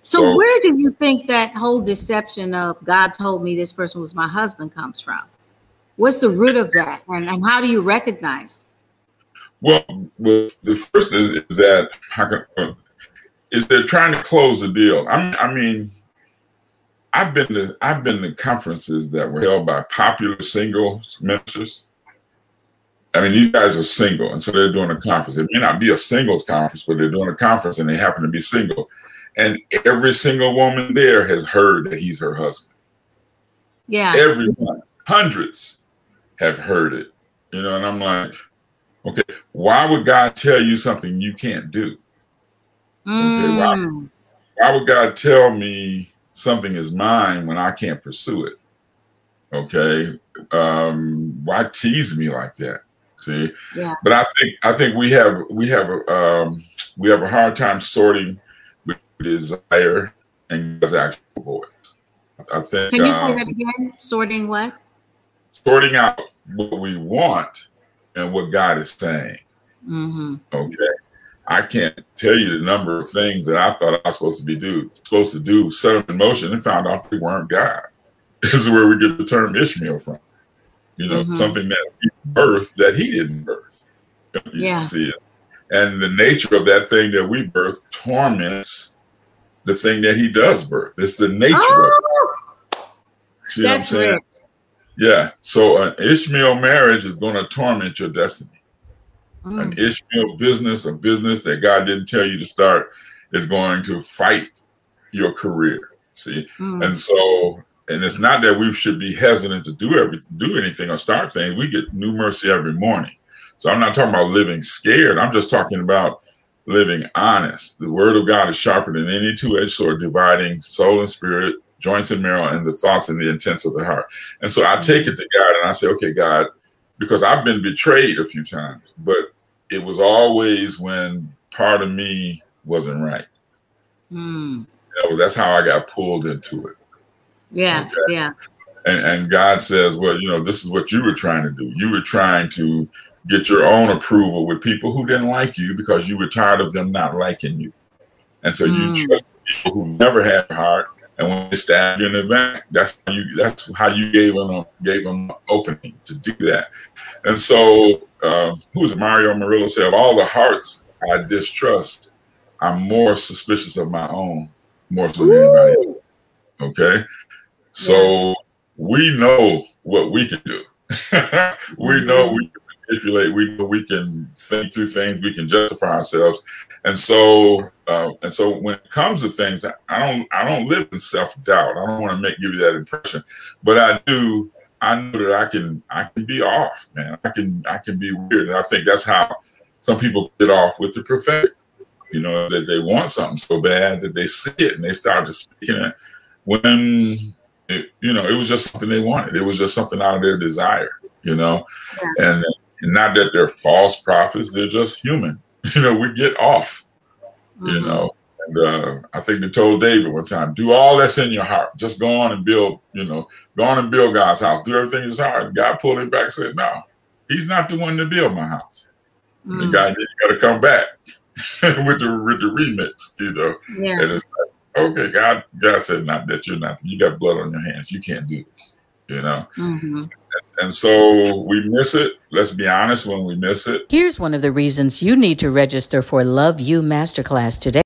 So where do you think that whole deception of God told me this person was my husband comes from? What's the root of that? And how do you recognize? Well, the first is that they're trying to close the deal. I mean, I've been to conferences that were held by popular singles ministers. I mean, these guys are single, and so they're doing a conference. It may not be a singles conference, but they're doing a conference, and they happen to be single. And every single woman there has heard that he's her husband. Yeah. Everyone, hundreds have heard it. You know, and I'm like, okay, why would God tell you something you can't do? Okay, why would God tell me something is mine when I can't pursue it? Okay, why tease me like that? See, yeah. But I think we have a hard time sorting with desire and God's actual voice. I think. Can you say that again? Sorting what? Sorting out what we want and what God is saying. Okay, I can't tell you the number of things that I thought I was supposed to do, set them in motion, and found out they weren't God. This is where we get the term Ishmael from. You know, something that he birthed that he didn't birth. You see it. And the nature of that thing that we birth torments the thing that he does birth. It's the nature of it. See what I'm saying? Rich. Yeah. So an Ishmael marriage is going to torment your destiny. An Ishmael business, a business that God didn't tell you to start, is going to fight your career. See? And so, and it's not that we should be hesitant to do anything or start things. We get new mercy every morning. So I'm not talking about living scared. I'm just talking about living honest. The word of God is sharper than any two-edged sword, dividing soul and spirit, joints and marrow, and the thoughts and the intents of the heart. And so I take it to God and I say, okay, God, because I've been betrayed a few times, but it was always when part of me wasn't right. You know, that's how I got pulled into it. Yeah, okay? Yeah. And God says, well, you know, this is what you were trying to do. You were trying to get your own approval with people who didn't like you because you were tired of them not liking you. And so you trust people who never had a heart. And when they stabbed you in the back, that's how you gave them an opening to do that. And so, who was it? Mario Murillo said, of all the hearts I distrust, I'm more suspicious of my own, more so than anybody else. Okay? So we know what we can do. We know we can manipulate. We know we can think through things. We can justify ourselves. And so when it comes to things, I don't live in self-doubt. I don't want to give you that impression, but I do. I know that I can be off, man. I can be weird, and I think that's how some people get off with the prophetic. You know, that they want something so bad that they see it and they start just speaking it when it was just something they wanted. It was just something out of their desire. You know, and not that they're false prophets. They're just human. You know, we get off. You know. And I think they told David one time, do all that's in your heart. Just go on and build, go on and build God's house. Do everything in his heart. And God pulled him back and said, no, he's not the one to build my house. The guy, you got to come back with the remix, Yeah. And it's like, okay, God said, not that you're not, you got blood on your hands. You can't do this, And so we miss it. Let's be honest when we miss it. Here's one of the reasons you need to register for Love You Masterclass today.